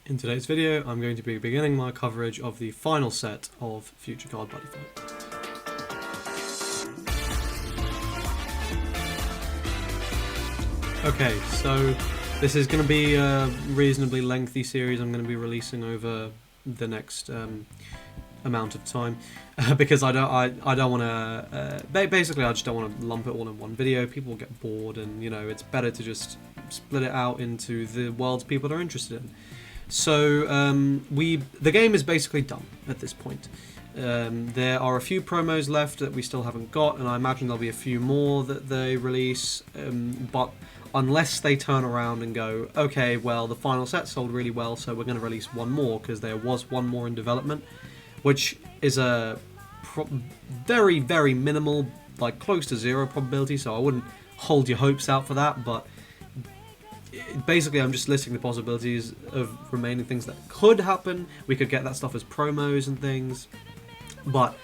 In today's video, I'm going to be beginning my coverage of the final set of Future Card Buddyfight. Okay, so this is going to be a reasonably lengthy series I'm going to be releasing over the next amount of time because I don't want to basically I just don't want to lump it all in one video. People will get bored, and you know, it's better to just split it out into the worlds people are interested in. So the game is basically done at this point. There are a few promos left that we still haven't got, and I imagine there'll be a few more that they release, but unless they turn around and go, okay, well, the final set sold really well, so we're going to release one more, because there was one more in development, which is a very, very minimal, like close to zero probability, so I wouldn't hold your hopes out for that, but basically I'm just listing the possibilities of remaining things that could happen. We could get that stuff as promos and things, but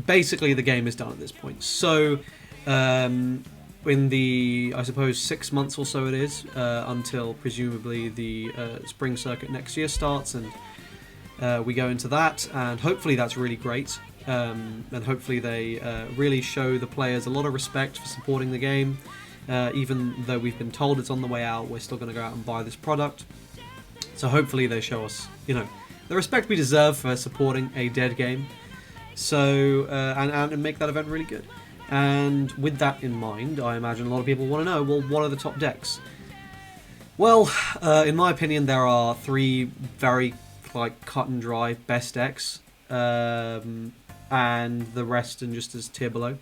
basically the game is done at this point. So in the, I suppose, 6 months or so it is, until presumably the spring circuit next year starts, and we go into that, and hopefully that's really great, and hopefully they really show the players a lot of respect for supporting the game. Even though we've been told it's on the way out, we're still going to go out and buy this product. So hopefully they show us, you know, the respect we deserve for supporting a dead game. So and make that event really good. And with that in mind, I imagine a lot of people want to know, well, what are the top decks? Well, in my opinion, there are three very cut and dry best decks, and the rest and just as tier below.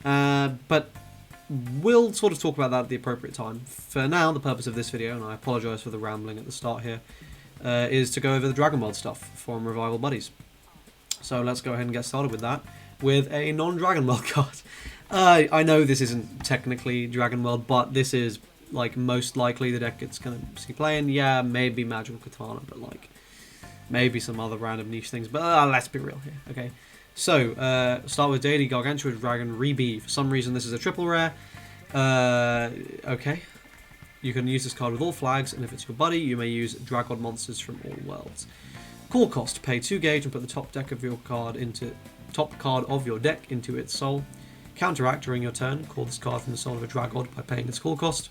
But we'll sort of talk about that at the appropriate time. For now, the purpose of this video, and I apologise for the rambling at the start here, is to go over the Dragon World stuff from Revival Buddies. So let's go ahead and get started with that, with a non-Dragon World card. I know this isn't technically Dragon World, but this is like most likely the deck it's going to see playing. Yeah, maybe Magical Katana, but like maybe some other random niche things. But let's be real here, okay? So, start with Deity Gargantua Dragon Rebi. For some reason, this is a triple rare. Okay. You can use this card with all flags, and if it's your buddy, you may use Dragon monsters from all worlds. Call cost: pay 2 gauge and put the top card of your deck into its soul. Counteract during your turn. Call this card from the soul of a Dragon by paying its call cost.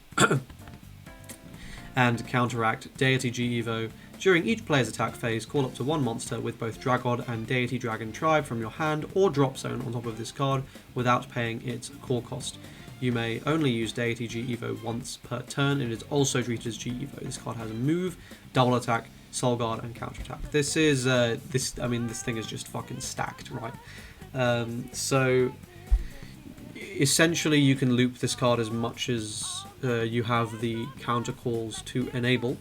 And counteract Deity G-Evo. During each player's attack phase, call up to one monster with both Dragon and Deity Dragon Tribe from your hand or drop zone on top of this card without paying its call cost. You may only use Deity G-Evo once per turn, and it is also treated as G-Evo. This card has a move, double attack, soul guard, and counter attack. This is this thing is just fucking stacked, right? So essentially, you can loop this card as much as you have the counter calls to enable.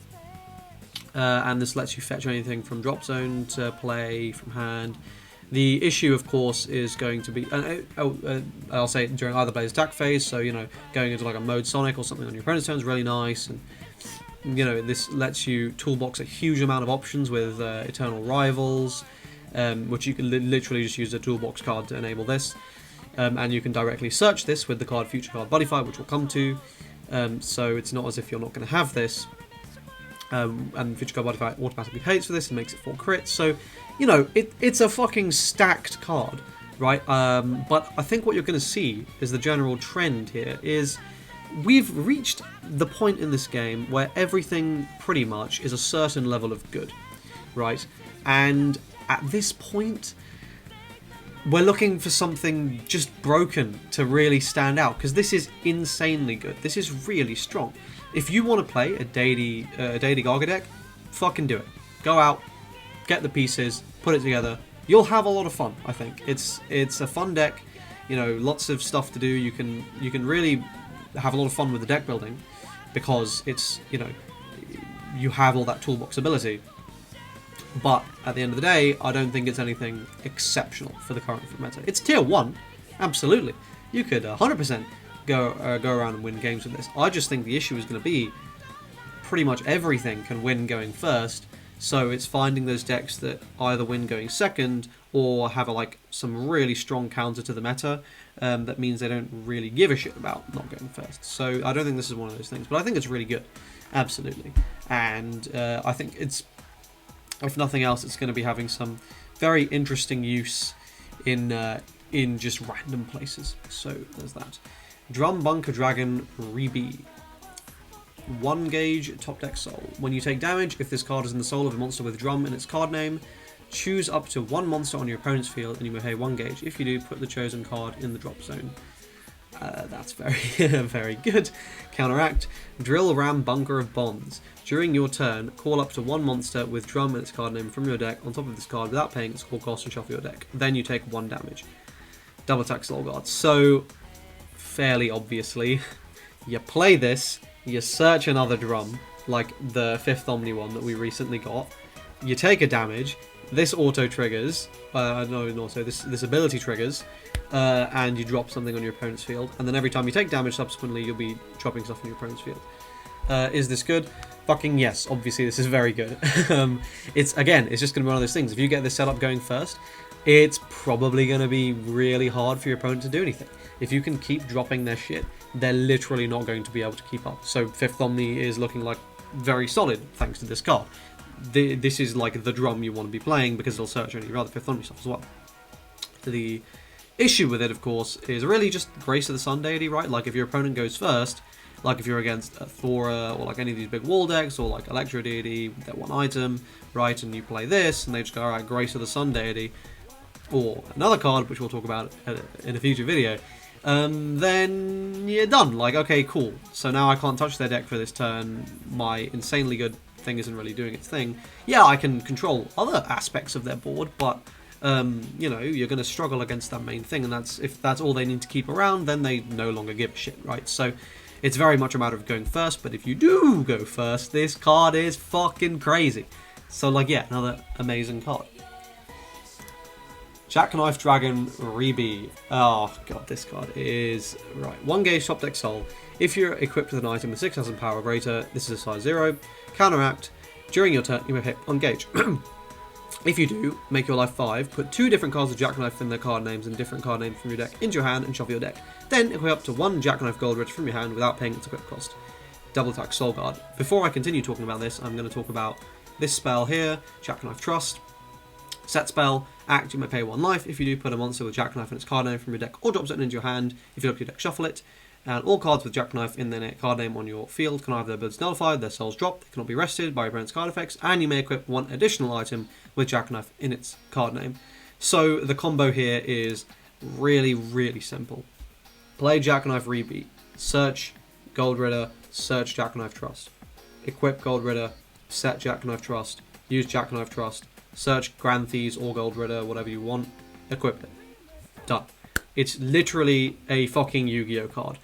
And this lets you fetch anything from drop zone to play from hand. The issue, of course, is going to be, I'll say it during either player's attack phase, so, you know, going into like a mode Sonic or something on your opponent's turn is really nice, and, you know, this lets you toolbox a huge amount of options with Eternal Rivals, which you can literally just use a toolbox card to enable this, and you can directly search this with the card Future Card Buddyfight, which we'll come to, so it's not as if you're not going to have this. And Future Card Buddyfight automatically hates for this and makes it 4 crits. So, you know, it's a fucking stacked card, right? But I think what you're going to see is the general trend here is we've reached the point in this game where everything pretty much is a certain level of good, right? And at this point, we're looking for something just broken to really stand out, because this is insanely good. This is really strong. If you want to play a Deity Garga deck, fucking do it. Go out, get the pieces, put it together. You'll have a lot of fun, I think. It's a fun deck, you know, lots of stuff to do. You can really have a lot of fun with the deck building, because it's, you know, you have all that toolbox ability. But at the end of the day, I don't think it's anything exceptional for the current meta. It's tier 1, absolutely. You could 100% go around and win games with this. I just think the issue is going to be pretty much everything can win going first, so it's finding those decks that either win going second or have some really strong counter to the meta that means they don't really give a shit about not going first. So I don't think this is one of those things, but I think it's really good, absolutely. And I think it's If nothing else, it's going to be having some very interesting use in just random places. So there's that. Drum Bunker Dragon Rebi. 1 gauge top deck soul. When you take damage, if this card is in the soul of a monster with drum in its card name, choose up to 1 monster on your opponent's field and you may pay 1 gauge. If you do, put the chosen card in the drop zone. That's very, very good. Counteract. Drill Ram Bunker of Bonds. During your turn, call up to 1 monster with drum in its card name from your deck on top of this card without paying its core cost and shuffle your deck. Then you take 1 damage. Double attack Soul Guard. So, fairly obviously, you play this, you search another drum, like the 5th Omni one that we recently got, you take a damage, this auto triggers, this ability triggers, and you drop something on your opponent's field, and then every time you take damage subsequently, you'll be dropping stuff on your opponent's field. Is this good? Fucking yes, obviously this is very good. It's just going to be one of those things. If you get this setup going first, it's probably going to be really hard for your opponent to do anything. If you can keep dropping their shit, they're literally not going to be able to keep up. So 5th Omni is looking like very solid thanks to this card. This is like the drum you want to be playing because it'll search any of your other 5th Omni stuff as well. The issue with it, of course, is really just Grace of the Sun Deity, right? Like if your opponent goes first, like if you're against a Thora or like any of these big wall decks or like Electro Deity, that 1 item, right? And you play this and they just go, alright, Grace of the Sun Deity, or another card which we'll talk about in a future video, then you're done. Like, okay, cool. So now I can't touch their deck for this turn. My insanely good thing isn't really doing its thing. Yeah, I can control other aspects of their board, but you know, you're going to struggle against that main thing, and if that's all they need to keep around, then they no longer give a shit, right? So it's very much a matter of going first, but if you do go first, this card is fucking crazy. So, like, yeah, another amazing card. Jackknife Dragon Rebi. Oh god, this card is... Right, 1 gauge top deck soul. If you're equipped with an item with 6,000 power or greater, this is a size 0. Counteract. During your turn, you may hit 1 gauge. If you do, make your life 5, put 2 different cards of Jackknife in their card names and different card names from your deck into your hand and shuffle your deck. Then equip up to 1 Jackknife Gold Ridge from your hand without paying its equip cost. Double attack Soul Guard. Before I continue talking about this, I'm going to talk about this spell here, Jackknife Trust. Set spell, act, you may pay 1 life. If you do, put a monster with Jackknife in its card name from your deck or drop it into your hand. If you look at your deck, shuffle it. And all cards with Jackknife in their card name on your field can either their abilities nullified, their souls dropped, they cannot be rested by your opponent's card effects, and you may equip 1 additional item with Jackknife in its card name. So the combo here is really, really simple. Play Jackknife Rebi, search Gold Ritter, search Jackknife Trust. Equip Gold Ritter, set Jackknife Trust, use Jackknife Trust, search Grand Thieves or Gold Ritter, whatever you want, equip it. Done. It's literally a fucking Yu-Gi-Oh card.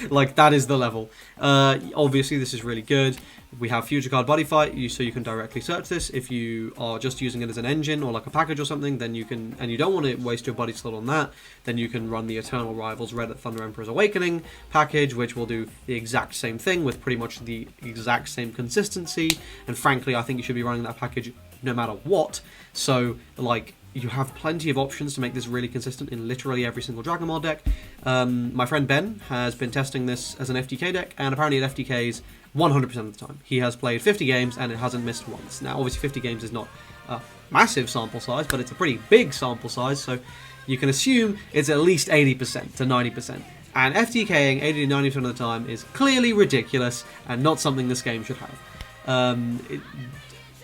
Like, that is the level. Obviously, this is really good. We have Future Card Buddyfight, so you can directly search this. If you are just using it as an engine or like a package or something, then you can, and you don't want to waste your buddy slot on that, then you can run the Eternal Rivals Red at Thunder Emperor's Awakening package, which will do the exact same thing with pretty much the exact same consistency. And frankly, I think you should be running that package no matter what. So, like, you have plenty of options to make this really consistent in literally every single Dragon Ball deck. My friend Ben has been testing this as an FTK deck, and apparently it FTKs 100% of the time. He has played 50 games and it hasn't missed once. Now, obviously 50 games is not a massive sample size, but it's a pretty big sample size, so you can assume it's at least 80% to 90%. And FTKing 80 to 90% of the time is clearly ridiculous and not something this game should have.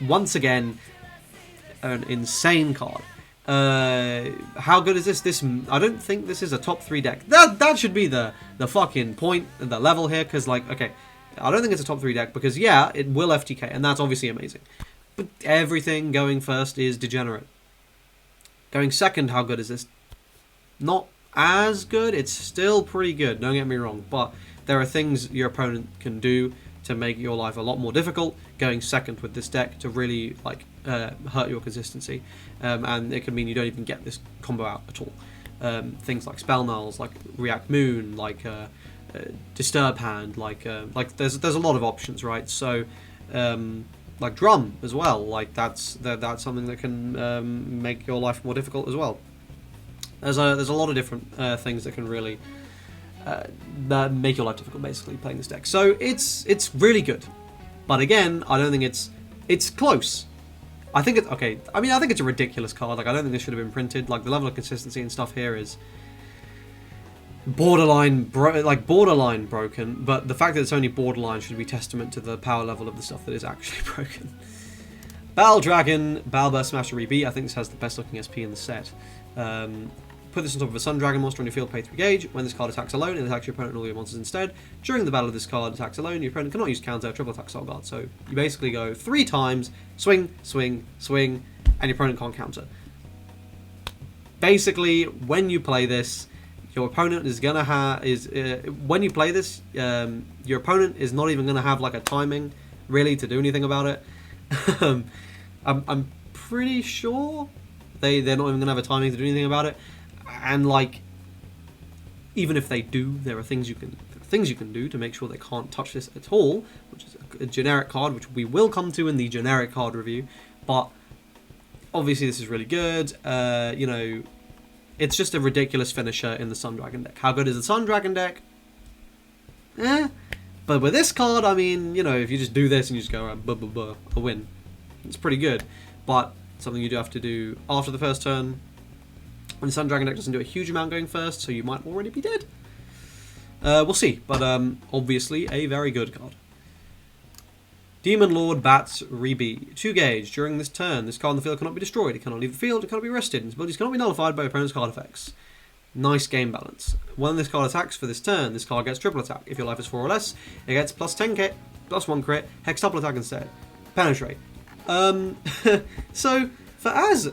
Once again, an insane card. How good is this? I don't think this is a top 3 deck. That should be the fucking point, the level here, because, like, okay, I don't think it's a top 3 deck, because, yeah, it will FTK, and that's obviously amazing. But everything going first is degenerate. Going second, how good is this? Not as good. It's still pretty good, don't get me wrong, but there are things your opponent can do to make your life a lot more difficult going second with this deck to really, like, hurt your consistency, and it can mean you don't even get this combo out at all. Things like Spell Nulls, like React Moon, like Disturb Hand, like there's a lot of options, right? So like Drum as well, like that's something that can make your life more difficult as well. There's a lot of different things that can really that make your life difficult, basically, playing this deck. So it's really good, but again, I don't think it's close. I think it's okay. I mean, I think it's a ridiculous card. Like, I don't think this should have been printed. Like, the level of consistency and stuff here is borderline broken. But the fact that it's only borderline should be testament to the power level of the stuff that is actually broken. Battle Dragon, Balburst Smasher Rebeat. I think this has the best looking SP in the set. Put this on top of a Sun Dragon monster on your field, pay 3 gauge. When this card attacks alone, it attacks your opponent and all your monsters instead. During the battle of this card attacks alone, your opponent cannot use counter, triple attack, Soul Guard. So you basically go 3 times, swing, swing, swing, and your opponent can't counter. Basically, when you play this, your opponent is gonna have when you play this, your opponent is not even gonna have like a timing really to do anything about it. I'm pretty sure they're not even gonna have a timing to do anything about it. And like, even if they do, there are things you can do to make sure they can't touch this at all, which is a generic card, which we will come to in the generic card review. But obviously, this is really good. You know, it's just a ridiculous finisher in the Sun Dragon deck. How good is the Sun Dragon deck? But with this card, I mean, you know, if you just do this and you just go a win, it's pretty good. But something you do have to do after the first turn. And the Sun Dragon deck doesn't do a huge amount going first, so you might already be dead. We'll see, but obviously a very good card. Demon Lord Bats Rebeat. 2 gauge. During this turn, this card on the field cannot be destroyed. It cannot leave the field. It cannot be rested. Its abilities cannot be nullified by opponent's card effects. Nice game balance. When this card attacks for this turn, this card gets triple attack. If your life is 4 or less, it gets plus 10 crit, plus 1 crit, hex double attack instead. Penetrate. So, for as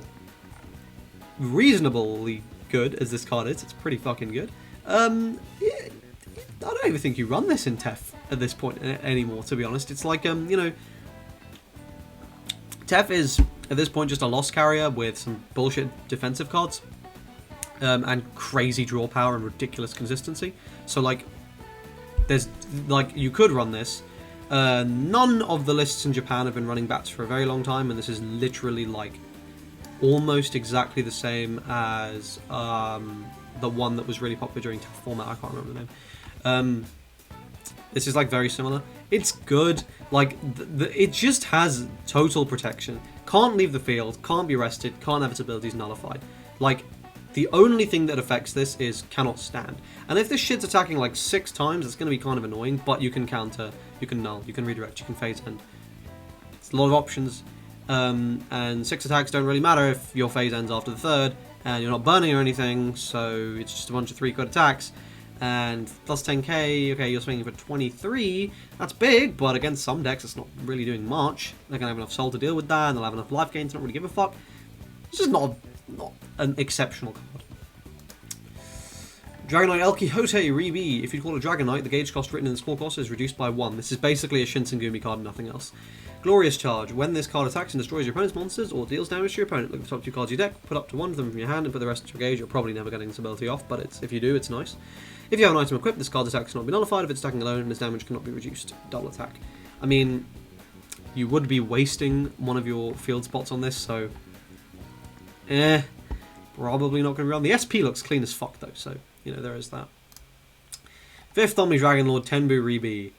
reasonably good as this card is, it's pretty fucking good. I don't even think you run this in TEF at this point anymore, to be honest. It's like, you know, TEF is, at this point, just a loss carrier with some bullshit defensive cards. And crazy draw power and ridiculous consistency. So, like, there's, like, you could run this. None of the lists in Japan have been running bats for a very long time, and this is literally, like, almost exactly the same as the one that was really popular during TEF format. I can't remember the name. This is like very similar. It's good. Like it just has total protection. Can't leave the field. Can't be rested. Can't have its abilities nullified. Like the only thing that affects this is cannot stand. And if this shit's attacking like 6 times, it's going to be kind of annoying. But you can counter. You can null. You can redirect. You can phase end. It's a lot of options. And 6 attacks don't really matter if your phase ends after the 3rd and you're not burning or anything, so it's just a bunch of 3 good attacks. And plus 10k, okay, you're swinging for 23, that's big, but against some decks it's not really doing much. They're going to have enough soul to deal with that, and they'll have enough life gain to not really give a fuck. It's just not an exceptional card. Dragonite El Quixote Rebi. If you call it Dragonite, the gauge cost written in the core cost is reduced by 1. This is basically a Shinsengumi card and nothing else. Glorious Charge. When this card attacks and destroys your opponent's monsters or deals damage to your opponent, look at the top 2 cards of your deck, put up to 1 of them from your hand and put the rest into your gauge. You're probably never getting this ability off, but if you do, it's nice. If you have an item equipped, this card's attack cannot be nullified. If it's attacking alone, its damage cannot be reduced. Double attack. I mean, you would be wasting one of your field spots on this, so probably not going to be run. The SP looks clean as fuck though, so you know there is that. 5th Omni Dragon Lord Tenbu Rebi.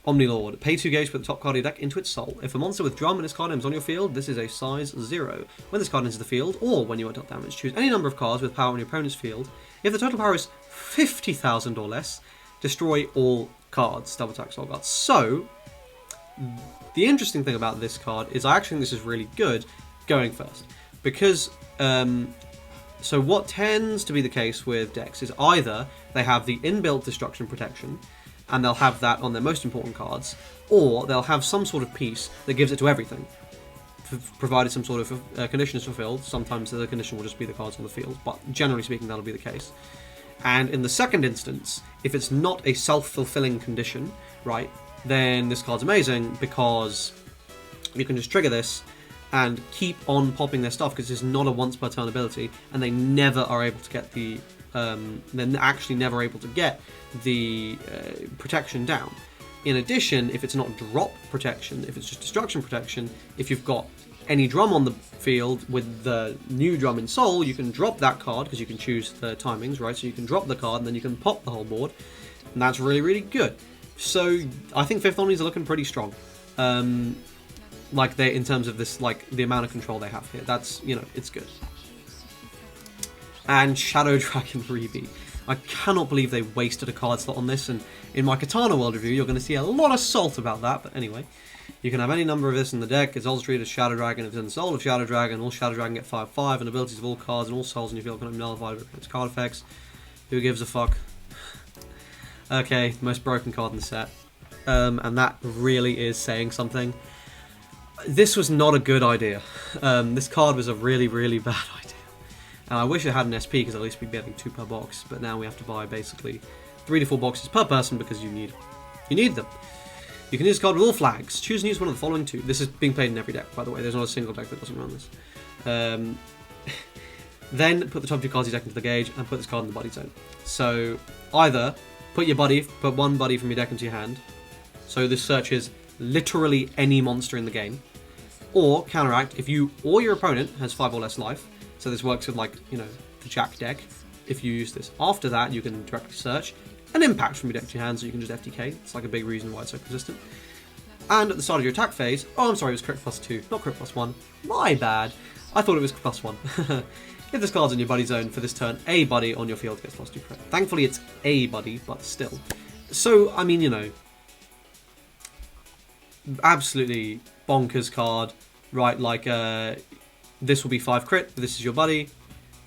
Omni Lord. Pay 2 gauge, put the top card of your deck into its soul. If a monster with drum and its card names on your field, this is a size 0. When this card enters the field, or when you are dealt damage, choose any number of cards with power on your opponent's field. If the total power is 50,000 or less, destroy all cards. Double attack Soul Guard. So, the interesting thing about this card is I actually think this is really good going first. Because, so what tends to be the case with decks is either they have the inbuilt destruction protection, and they'll have that on their most important cards, or they'll have some sort of piece that gives it to everything, provided some sort of condition is fulfilled. Sometimes the condition will just be the cards on the field, but generally speaking that'll be the case. And in the second instance, if it's not a self-fulfilling condition, right, then this card's amazing because you can just trigger this and keep on popping their stuff because it's not a once per turn ability, and they never are able to get the they're actually never able to get the protection down. In addition, if it's not drop protection, if it's just destruction protection, if you've got any drum on the field with the new drum in soul, you can drop that card because you can choose the timings, right? So you can drop the card and then you can pop the whole board, and that's really, really good. So I think 5th Omnis are looking pretty strong. Like, they, in terms of this, like, the amount of control they have here. That's, you know, it's good. And Shadow Dragon Reeve. I cannot believe they wasted a card slot on this, and in my Katana World review, you're going to see a lot of salt about that, but anyway. You can have any number of this in the deck. It's also treated as Shadow Dragon. If it's in the soul of Shadow Dragon, all Shadow Dragon get 5/5, and abilities of all cards and all souls in your field can be nullified with its card effects. Who gives a fuck? Okay, most broken card in the set. And that really is saying something. This was not a good idea. This card was a really, really bad idea. And I wish it had an SP, because at least we'd be getting 2 per box, but now we have to buy basically 3 to 4 boxes per person because you need them. You can use this card with all flags. Choose and use one of the following 2. This is being played in every deck, by the way. There's not a single deck that doesn't run this. Then put the top 2 cards of your deck into the gauge and put this card in the buddy zone. So either put one buddy from your deck into your hand. So this searches literally any monster in the game. Or counteract, if you or your opponent has 5 or less life. So this works with, like, you know, the Jack deck. If you use this after that, you can directly search an impact from your deck to your hand, so you can just FTK. It's like a big reason why it's so consistent. And at the start of your attack phase, oh, I'm sorry, it was crit +2, not crit +1. My bad. I thought it was +1. If this card's in your buddy zone for this turn, a buddy on your field gets +2 crit. Thankfully, it's a buddy, but still. So, I mean, you know, absolutely bonkers card, right? Like, this will be 5 crit, this is your buddy.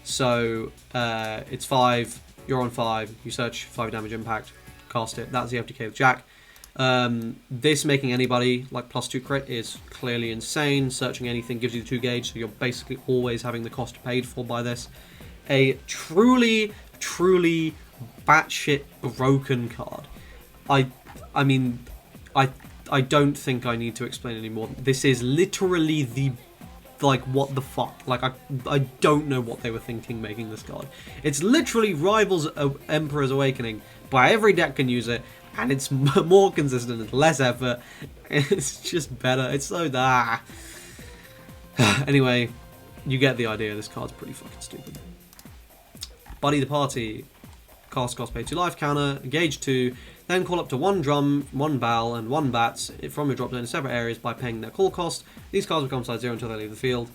So, it's 5, you're on 5, you search 5 damage impact, cast it. That's the FTK with Jack. This making anybody like +2 crit is clearly insane. Searching anything gives you the 2 gauge, so you're basically always having the cost paid for by this. A truly, truly batshit broken card. I mean, I don't think I need to explain anymore. This is literally the, like, what the fuck? Like, I don't know what they were thinking making this card. It's literally rivals Emperor's Awakening, but every deck can use it, and it's more consistent, it's less effort, it's just better, it's so da. Anyway, you get the idea, this card's pretty fucking stupid. Buddy the Party. Cast pay 2 life counter, engage 2, then call up to 1 drum, 1 bell, and 1 bats from your drop zone in separate areas by paying their call cost. These cards become size 0 until they leave the field.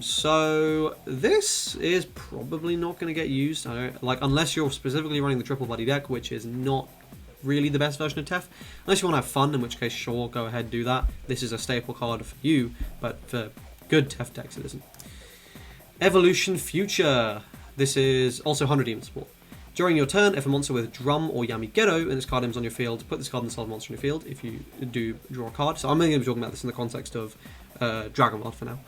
So this is probably not going to get used. I don't, like, unless you're specifically running the triple buddy deck, which is not really the best version of Tef. Unless you want to have fun, in which case, sure, go ahead, do that. This is a staple card for you, but for good Tef decks, it isn't. Evolution Future. This is also 100 demon support. During your turn, if a monster with Drum or Yamigeto and this card name's on your field, put this card in the solid monster in your field if you do draw a card. So I'm only going to be talking about this in the context of Dragon World for now.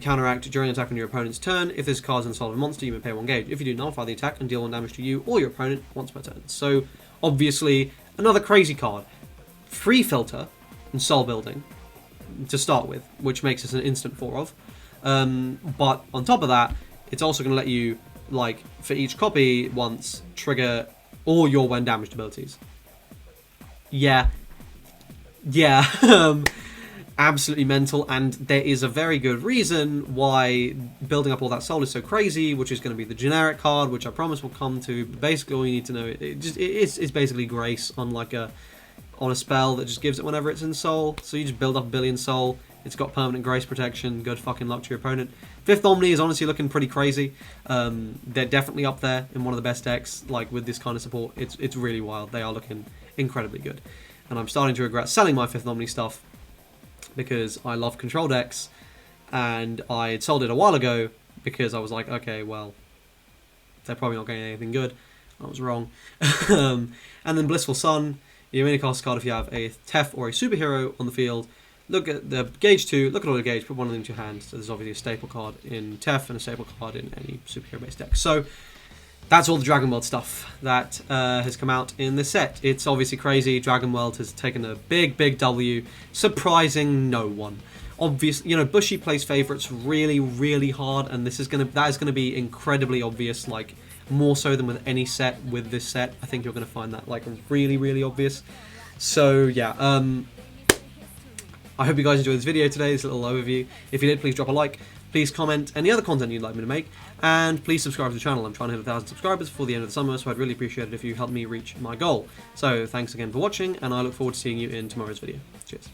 Counteract during an attack on your opponent's turn. If this card's in the solid monster, you may pay 1 gauge. If you do, nullify the attack and deal 1 damage to you or your opponent once per turn. So, obviously, another crazy card. Free filter and soul building to start with, which makes this an instant 4 of. But on top of that, it's also going to let you, like, for each copy once, trigger all your when damaged abilities. Yeah. Absolutely mental, and there is a very good reason why building up all that soul is so crazy, which is going to be the generic card, which I promise we'll come to. But basically, all you need to know it's basically Grace on a spell that just gives it whenever it's in soul. So you just build up a billion soul. It's got permanent Grace protection. Good fucking luck to your opponent. 5th Omni is honestly looking pretty crazy. They're definitely up there in one of the best decks, like, with this kind of support. It's really wild. They are looking incredibly good. And I'm starting to regret selling my 5th Omni stuff because I love control decks, and I had sold it a while ago because I was like, okay, well, they're probably not getting anything good. I was wrong. And then Blissful Sun. You may cast a card if you have a Tef or a superhero on the field. Look at the gauge 2, look at all the gauge, put one of them into your hand. So there's obviously a staple card in Tef and a staple card in any superhero-based deck. So that's all the Dragon World stuff that has come out in this set. It's obviously crazy. Dragon World has taken a big, big W, surprising no one. Obviously, you know, Bushy plays favourites really, really hard, and that is gonna be incredibly obvious, like, more so than with any set. With this set, I think you're gonna find that, like, really, really obvious. So yeah, I hope you guys enjoyed this video today, this little overview. If you did, please drop a like, please comment any other content you'd like me to make, and please subscribe to the channel. I'm trying to hit 1,000 subscribers before the end of the summer, so I'd really appreciate it if you help me reach my goal. So thanks again for watching, and I look forward to seeing you in tomorrow's video. Cheers.